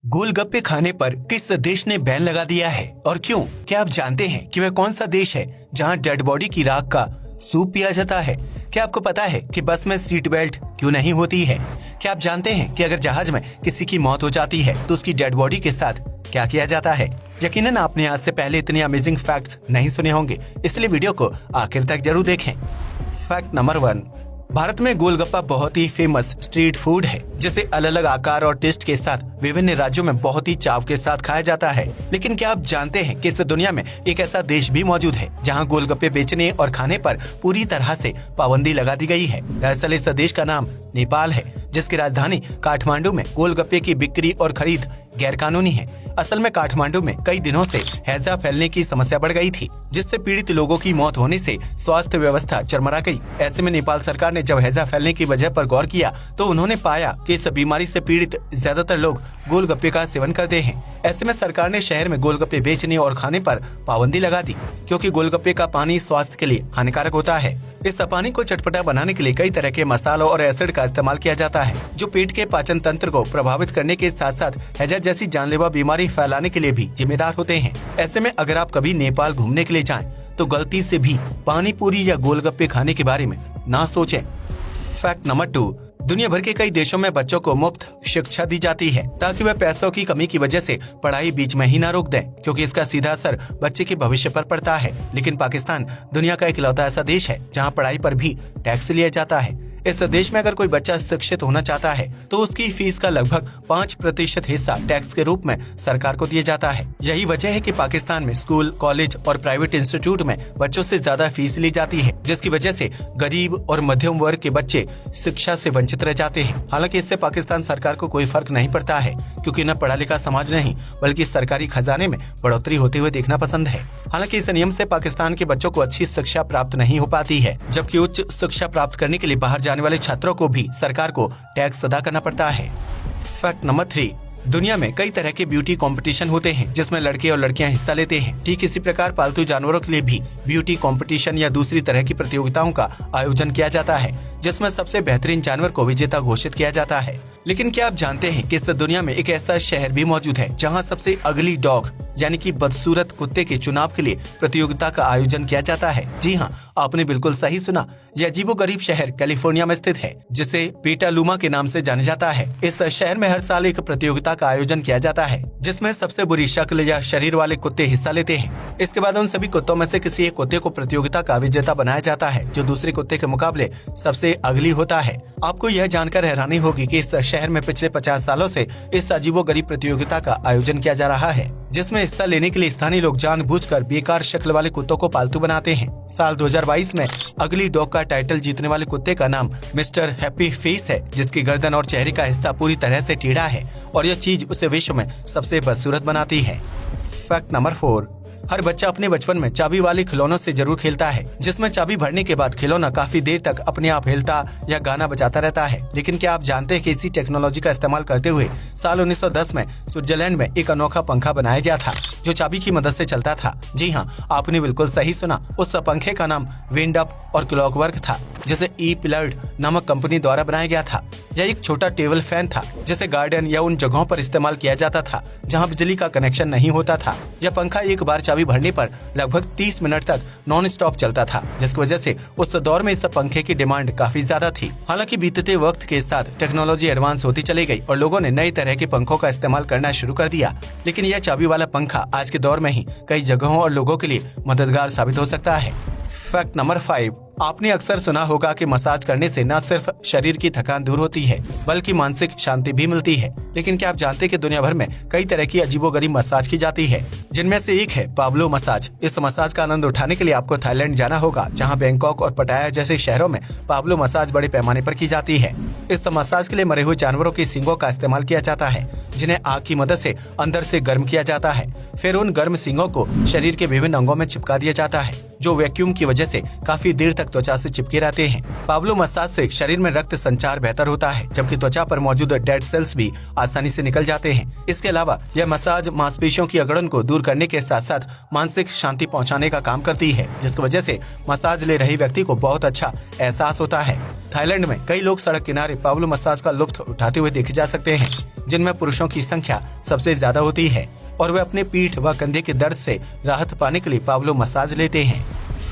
गोलगप्पे खाने पर किस देश ने बैन लगा दिया है और क्यों? क्या आप जानते हैं कि वह कौन सा देश है जहां डेड बॉडी की राख का सूप पिया जाता है? क्या आपको पता है कि बस में सीट बेल्ट क्यों नहीं होती है? क्या आप जानते हैं कि अगर जहाज में किसी की मौत हो जाती है तो उसकी डेड बॉडी के साथ क्या किया जाता है? यकीनन आपने आज से पहले इतने अमेजिंग फैक्ट्स नहीं सुने होंगे, इसलिए वीडियो को आखिर तक जरूर देखें। फैक्ट नंबर 1, भारत में गोलगप्पा बहुत ही फेमस स्ट्रीट फूड है, जिसे अलग अलग आकार और टेस्ट के साथ विभिन्न राज्यों में बहुत ही चाव के साथ खाया जाता है। लेकिन क्या आप जानते हैं कि इस दुनिया में एक ऐसा देश भी मौजूद है जहां गोलगप्पे बेचने और खाने पर पूरी तरह से पाबंदी लगा दी गई है? दरअसल इस देश का नाम नेपाल है, जिसकी राजधानी काठमांडू में गोलगप्पे की बिक्री और खरीद गैर कानूनी है। असल में काठमांडू में कई दिनों से हैजा फैलने की समस्या बढ़ गई थी, जिससे पीड़ित लोगों की मौत होने से स्वास्थ्य व्यवस्था चरमरा गई। ऐसे में नेपाल सरकार ने जब हैजा फैलने की वजह पर गौर किया तो उन्होंने पाया कि इस बीमारी से पीड़ित ज्यादातर लोग गोलगप्पे का सेवन करते हैं। ऐसे में सरकार ने शहर में गोलगप्पे बेचने और खाने पर पाबंदी लगा दी, क्योंकि गोलगप्पे का पानी स्वास्थ्य के लिए हानिकारक होता है। इस पानी को चटपटा बनाने के लिए कई तरह के मसालों और एसिड का इस्तेमाल किया जाता है, जो पेट के पाचन तंत्र को प्रभावित करने के साथ साथ हैजा जैसी जानलेवा बीमारी फैलाने के लिए भी जिम्मेदार होते हैं। ऐसे में अगर आप कभी नेपाल घूमने के लिए जाएं, तो गलती से भी पानी पूरी या गोलगप्पे खाने के बारे में ना सोचें। फैक्ट नंबर 2, दुनिया भर के कई देशों में बच्चों को मुफ्त शिक्षा दी जाती है, ताकि वह पैसों की कमी की वजह से पढ़ाई बीच में ही ना रोक दें, क्योंकि इसका सीधा असर बच्चे के भविष्य पर पड़ता है। लेकिन पाकिस्तान दुनिया का इकलौता ऐसा देश है जहां पढ़ाई पर भी टैक्स लिया जाता है। इस देश में अगर कोई बच्चा शिक्षित होना चाहता है तो उसकी फीस का लगभग 5% हिस्सा टैक्स के रूप में सरकार को दिया जाता है। यही वजह है कि पाकिस्तान में स्कूल, कॉलेज और प्राइवेट इंस्टीट्यूट में बच्चों से ज्यादा फीस ली जाती है, जिसकी वजह से गरीब और मध्यम वर्ग के बच्चे शिक्षा से वंचित रह जाते हैं। हालांकि इससे पाकिस्तान सरकार को कोई फर्क नहीं पड़ता है, क्योंकि न पढ़ा लिखा समाज नहीं बल्कि सरकारी खजाने में बढ़ोतरी होते हुए देखना पसंद है। हालांकि इस नियम से पाकिस्तान के बच्चों को अच्छी शिक्षा प्राप्त नहीं हो पाती है, जबकि उच्च शिक्षा प्राप्त करने के लिए बाहर जाने वाले छात्रों को भी सरकार को टैक्स अदा करना पड़ता है। फैक्ट नंबर 3, दुनिया में कई तरह के ब्यूटी कंपटीशन होते हैं, जिसमें लड़के और लड़कियां हिस्सा लेते हैं। ठीक इसी प्रकार पालतू जानवरों के लिए भी ब्यूटी कंपटीशन या दूसरी तरह की प्रतियोगिताओं का आयोजन किया जाता है, जिसमें सबसे बेहतरीन जानवर को विजेता घोषित किया जाता है। लेकिन क्या आप जानते हैं कि इस दुनिया में एक ऐसा शहर भी मौजूद है जहां सबसे अगली डॉग यानी कि बदसूरत कुत्ते के चुनाव के लिए प्रतियोगिता का आयोजन किया जाता है? जी हाँ, आपने बिल्कुल सही सुना। यह अजीबोगरीब शहर कैलिफोर्निया में स्थित है, जिसे पेटालुमा के नाम से जाना जाता है। इस शहर में हर साल एक प्रतियोगिता का आयोजन किया जाता है, जिसमें सबसे बुरी शक्ल या शरीर वाले कुत्ते हिस्सा लेते हैं। इसके बाद उन सभी कुत्तों में से किसी एक कुत्ते को प्रतियोगिता का विजेता बनाया जाता है, जो दूसरे कुत्ते के मुकाबले सबसे अगली होता है। आपको यह जानकर हैरानी होगी कि इस शहर में पिछले 50 सालों से इस अजीबोगरीब प्रतियोगिता का आयोजन किया जा रहा है, जिसमें हिस्सा लेने के लिए स्थानीय लोग जानबूझकर बेकार शक्ल वाले कुत्तों को पालतू बनाते हैं। साल 2022 में अगली डॉग का टाइटल जीतने वाले कुत्ते का नाम मिस्टर हैप्पी फेस है, जिसकी गर्दन और चेहरे का हिस्सा पूरी तरह से टेढ़ा है और यह चीज उसे विश्व में सबसे बदसूरत बनाती है। फैक्ट नंबर 4, हर बच्चा अपने बचपन में चाबी वाले खिलौनों से जरूर खेलता है, जिसमें चाबी भरने के बाद खिलौना काफी देर तक अपने आप हिलता या गाना बजाता रहता है। लेकिन क्या आप जानते हैं कि इसी टेक्नोलॉजी का इस्तेमाल करते हुए साल 1910 में स्विट्जरलैंड में एक अनोखा पंखा बनाया गया था, जो चाबी की मदद से चलता था? जी हाँ, आपने बिल्कुल सही सुना। उस पंखे का नाम विंड अप और क्लॉकवर्क था, जिसे ई पिलर्ड नामक कंपनी द्वारा बनाया गया था। यह एक छोटा टेबल फैन था, जिसे गार्डन या उन जगहों पर इस्तेमाल किया जाता था जहां बिजली का कनेक्शन नहीं होता था। यह पंखा एक बार चाबी भरने पर लगभग 30 मिनट तक नॉन स्टॉप चलता था, जिसकी वजह से उस दौर में इस पंखे की डिमांड काफी ज्यादा थी। हालांकि बीतते वक्त के साथ टेक्नोलॉजी एडवांस होती चली गई और लोगों ने नई तरह के पंखों का इस्तेमाल करना शुरू कर दिया। लेकिन यह चाबी वाला पंखा आज के दौर में ही कई जगहों और लोगों के लिए मददगार साबित हो सकता है। फैक्ट नंबर 5, आपने अक्सर सुना होगा कि मसाज करने से न सिर्फ शरीर की थकान दूर होती है बल्कि मानसिक शांति भी मिलती है। लेकिन क्या आप जानते हैं कि दुनिया भर में कई तरह की अजीबोगरीब मसाज की जाती है, जिनमें से एक है पाब्लो मसाज। इस मसाज का आनंद उठाने के लिए आपको थाईलैंड जाना होगा, जहां बैंकॉक और पटाया जैसे शहरों में पाब्लो मसाज बड़े पैमाने पर की जाती है। इस मसाज के लिए मरे हुए जानवरों के सींगों का इस्तेमाल किया जाता है, जिन्हें आग की मदद से अंदर से गर्म किया जाता है। फिर उन गर्म सींगों को शरीर के विभिन्न अंगों में चिपका दिया जाता है, जो वैक्यूम की वजह से काफी देर तक त्वचा से चिपके रहते हैं। पाब्लो मसाज से शरीर में रक्त संचार बेहतर होता है, जबकि त्वचा पर मौजूद डेड सेल्स भी आसानी से निकल जाते हैं। इसके अलावा यह मसाज मांसपेशियों की अकड़न को दूर करने के साथ साथ मानसिक शांति पहुंचाने का काम करती है, जिसकी वजह से मसाज ले रहे व्यक्ति को बहुत अच्छा एहसास होता है। थाईलैंड में कई लोग सड़क किनारे पाब्लो मसाज का लुत्फ उठाते हुए देखे जा सकते हैं। जिनमें पुरुषों की संख्या सबसे ज्यादा होती है और वे अपने पीठ व कंधे के दर्द से राहत पाने के लिए पावलो मसाज लेते हैं।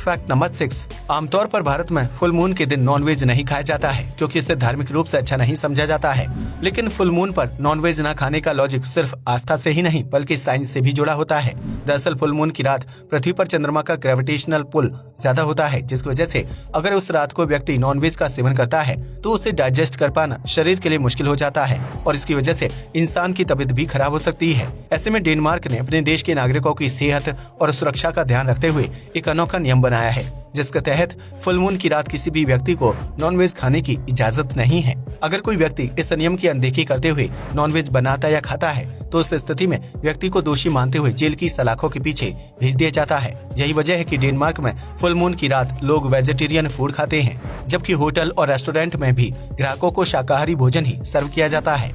फैक्ट नंबर 6, आमतौर पर भारत में फुल मून के दिन नॉनवेज नहीं खाया जाता है क्योंकि इसे धार्मिक रूप से अच्छा नहीं समझा जाता है। लेकिन फुल मून पर नॉनवेज न खाने का लॉजिक सिर्फ आस्था से ही नहीं बल्कि साइंस से भी जुड़ा होता है। दरअसल फुल मून की रात पृथ्वी पर चंद्रमा का ग्रेविटेशनल पुल ज्यादा होता है, जिसकी वजह से अगर उस रात को व्यक्ति नॉनवेज का सेवन करता है तो उसे डाइजेस्ट कर पाना शरीर के लिए मुश्किल हो जाता है और इसकी वजह से इंसान की तबीयत भी खराब हो सकती है। ऐसे में डेनमार्क ने अपने देश के नागरिकों की सेहत और सुरक्षा का ध्यान रखते हुए एक अनोखा नियम बनाया है, जिसके तहत फुल मून की रात किसी भी व्यक्ति को नॉनवेज खाने की इजाजत नहीं है। अगर कोई व्यक्ति इस नियम की अनदेखी करते हुए नॉनवेज बनाता या खाता है तो उस स्थिति में व्यक्ति को दोषी मानते हुए जेल की सलाखों के पीछे भेज दिया जाता है। यही वजह है कि डेनमार्क में फुल मून की रात लोग वेजिटेरियन फूड खाते हैं, जबकि होटल और रेस्टोरेंट में भी ग्राहकों को शाकाहारी भोजन ही सर्व किया जाता है।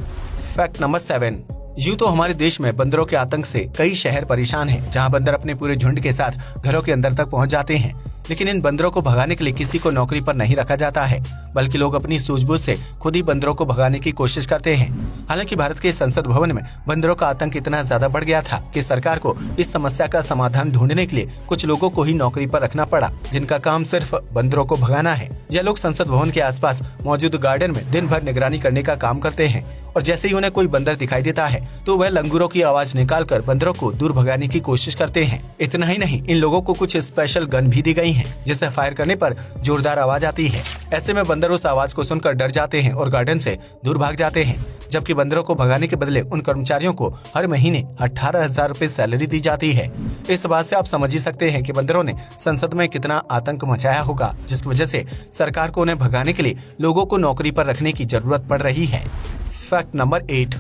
फैक्ट नंबर 7, यूँ तो हमारे देश में बंदरों के आतंक से कई शहर परेशान हैं, जहां बंदर अपने पूरे झुंड के साथ घरों के अंदर तक पहुंच जाते हैं। लेकिन इन बंदरों को भगाने के लिए किसी को नौकरी पर नहीं रखा जाता है, बल्कि लोग अपनी सूझबूझ से खुद ही बंदरों को भगाने की कोशिश करते हैं। हालांकि भारत के संसद भवन में बंदरों का आतंक इतना ज्यादा बढ़ गया था कि सरकार को इस समस्या का समाधान ढूंढने के लिए कुछ लोगों को ही नौकरी पर रखना पड़ा, जिनका काम सिर्फ बंदरों को भगाना है। यह लोग संसद भवन के आसपास मौजूद गार्डन में दिन भर निगरानी करने का काम करते हैं और जैसे ही उन्हें कोई बंदर दिखाई देता है तो वह लंगूरों की आवाज निकालकर बंदरों को दूर भगाने की कोशिश करते हैं। इतना ही नहीं, इन लोगों को कुछ स्पेशल गन भी दी गई हैं, जिसे फायर करने पर जोरदार आवाज आती है। ऐसे में बंदर उस आवाज को सुनकर डर जाते हैं और गार्डन से दूर भाग जाते हैं, जबकि बंदरों को भगाने के बदले उन कर्मचारियों को हर महीने 18,000 रुपए सैलरी दी जाती है। इस बात से आप समझ ही सकते हैं कि बंदरों ने संसद में कितना आतंक मचाया होगा, जिसकी वजह से सरकार को उन्हें भगाने के लिए लोगों को नौकरी पर रखने की जरूरत पड़ रही है। फैक्ट नंबर 8,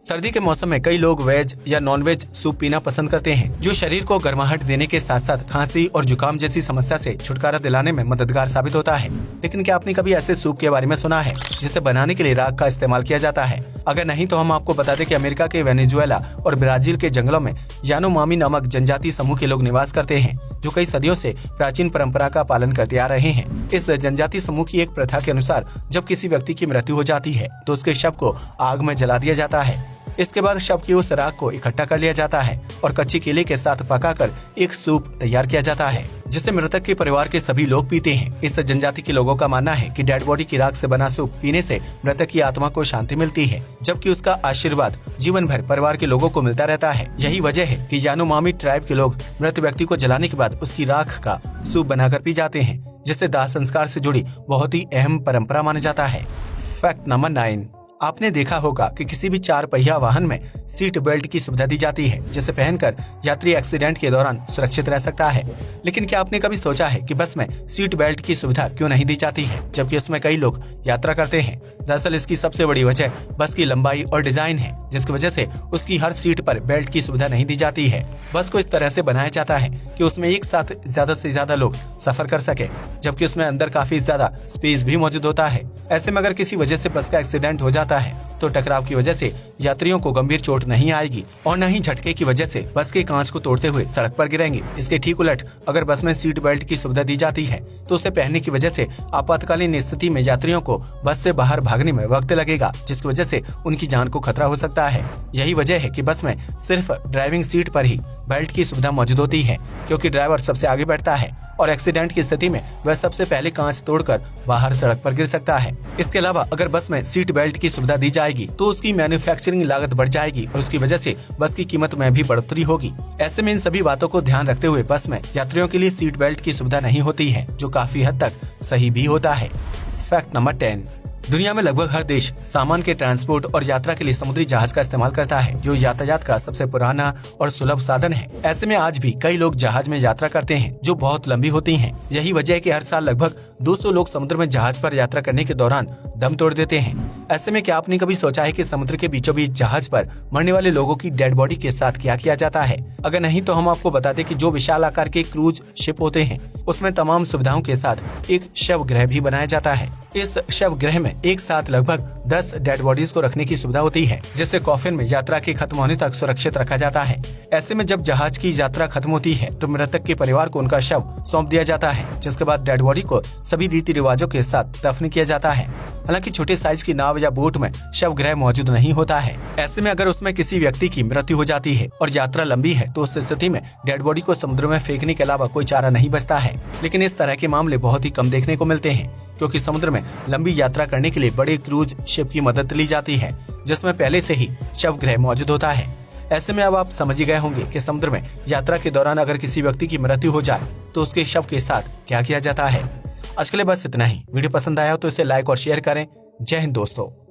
सर्दी के मौसम में कई लोग वेज या नॉन वेज सूप पीना पसंद करते हैं, जो शरीर को गर्माहट देने के साथ साथ खांसी और जुकाम जैसी समस्या से छुटकारा दिलाने में मददगार साबित होता है। लेकिन क्या आपने कभी ऐसे सूप के बारे में सुना है जिसे बनाने के लिए राख का इस्तेमाल किया जाता है? अगर नहीं तो हम आपको बता दें कि अमेरिका के वेनेजुएला और ब्राजील के जंगलों में यानोमामी नामक जनजाति समूह के लोग निवास करते हैं, जो कई सदियों से प्राचीन परंपरा का पालन करते आ रहे हैं। इस जनजाति समूह की एक प्रथा के अनुसार जब किसी व्यक्ति की मृत्यु हो जाती है तो उसके शव को आग में जला दिया जाता है। इसके बाद शव की उस राख को इकट्ठा कर लिया जाता है और कच्ची केले के साथ पकाकर एक सूप तैयार किया जाता है, जिसे मृतक के परिवार के सभी लोग पीते हैं। इस जनजाति के लोगों का मानना है कि डेड बॉडी की राख से बना सूप पीने से मृतक की आत्मा को शांति मिलती है, जबकि उसका आशीर्वाद जीवन भर परिवार के लोगों को मिलता रहता है। यही वजह है कि यानोमामी ट्राइब के लोग मृत व्यक्ति को जलाने के बाद उसकी राख का सूप बनाकर पी जाते हैं, जिससे दाह संस्कार से जुड़ी बहुत ही अहम परंपरा माना जाता है। फैक्ट नंबर 9, आपने देखा होगा कि किसी भी 4 पहिया वाहन में सीट बेल्ट की सुविधा दी जाती है, जिसे पहनकर यात्री एक्सीडेंट के दौरान सुरक्षित रह सकता है। लेकिन क्या आपने कभी सोचा है कि बस में सीट बेल्ट की सुविधा क्यों नहीं दी जाती है, जबकि उसमें कई लोग यात्रा करते हैं? दरअसल इसकी सबसे बड़ी वजह बस की लंबाई और डिजाइन है, जिसकी वजह से उसकी हर सीट पर बेल्ट की सुविधा नहीं दी जाती है। बस को इस तरह से बनाया जाता है कि उसमें एक साथ ज्यादा से ज्यादा लोग सफर कर सके, जबकि उसमें अंदर काफी ज्यादा स्पेस भी मौजूद होता है। ऐसे में अगर किसी वजह से बस का एक्सीडेंट हो जाता है तो टकराव की वजह से यात्रियों को गंभीर चोट नहीं आएगी और न ही झटके की वजह से बस के कांच को तोड़ते हुए सड़क पर गिरेंगे। इसके ठीक उलट अगर बस में सीट बेल्ट की सुविधा दी जाती है तो उसे पहनने की वजह से आपातकालीन स्थिति में यात्रियों को बस से बाहर भागने में वक्त लगेगा, जिसकी वजह से उनकी जान को खतरा हो सकता है। यही वजह है कि बस में सिर्फ ड्राइविंग सीट पर ही बेल्ट की सुविधा मौजूद होती है, क्योंकि ड्राइवर सबसे आगे बैठता है और एक्सीडेंट की स्थिति में वह सबसे पहले कांच तोड़कर बाहर सड़क पर गिर सकता है। इसके अलावा अगर बस में सीट बेल्ट की सुविधा दी जाएगी तो उसकी मैन्युफैक्चरिंग लागत बढ़ जाएगी और उसकी वजह से बस की कीमत में भी बढ़ोतरी होगी। ऐसे में इन सभी बातों को ध्यान रखते हुए बस में यात्रियों के लिए सीट बेल्ट की सुविधा नहीं होती है, जो काफी हद तक सही भी होता है। फैक्ट नंबर 10, दुनिया में लगभग हर देश सामान के ट्रांसपोर्ट और यात्रा के लिए समुद्री जहाज का इस्तेमाल करता है, जो यातायात का सबसे पुराना और सुलभ साधन है। ऐसे में आज भी कई लोग जहाज में यात्रा करते हैं, जो बहुत लंबी होती हैं। यही वजह है कि हर साल लगभग 200 लोग समुद्र में जहाज पर यात्रा करने के दौरान दम तोड़ देते हैं। ऐसे में क्या आपने कभी सोचा है कि समुद्र के बीचों बीच जहाज पर मरने वाले लोगों की डेड बॉडी के साथ क्या किया जाता है? अगर नहीं तो हम आपको बता दें कि जो विशाल आकार के क्रूज शिप होते हैं उसमें तमाम सुविधाओं के साथ एक शव गृह भी बनाया जाता है। इस शव गृह में एक साथ लगभग 10 डेड बॉडीज को रखने की सुविधा होती है, जिससे कॉफिन में यात्रा के खत्म होने तक सुरक्षित रखा जाता है। ऐसे में जब जहाज की यात्रा खत्म होती है तो मृतक के परिवार को उनका शव सौंप दिया जाता है, जिसके बाद डेड बॉडी को सभी रीति रिवाजों के साथ दफन किया जाता है। हालांकि छोटे साइज की नाव या बोट में शव गृह मौजूद नहीं होता है। ऐसे में अगर उसमें किसी व्यक्ति की मृत्यु हो जाती है और यात्रा लंबी है तो उस स्थिति में डेड बॉडी को समुद्र में फेंकने के अलावा कोई चारा नहीं बचता है। लेकिन इस तरह के मामले बहुत ही कम देखने को मिलते हैं, क्योंकि समुद्र में लंबी यात्रा करने के लिए बड़े क्रूज शिप की मदद ली जाती है, जिसमें पहले से ही शव गृह मौजूद होता है। ऐसे में अब आप समझ ही गए होंगे कि समुद्र में यात्रा के दौरान अगर किसी व्यक्ति की मृत्यु हो जाए तो उसके शव के साथ क्या किया जाता है। आज के लिए बस इतना ही। वीडियो पसंद आया हो तो इसे लाइक और शेयर करें। जय हिंद दोस्तों।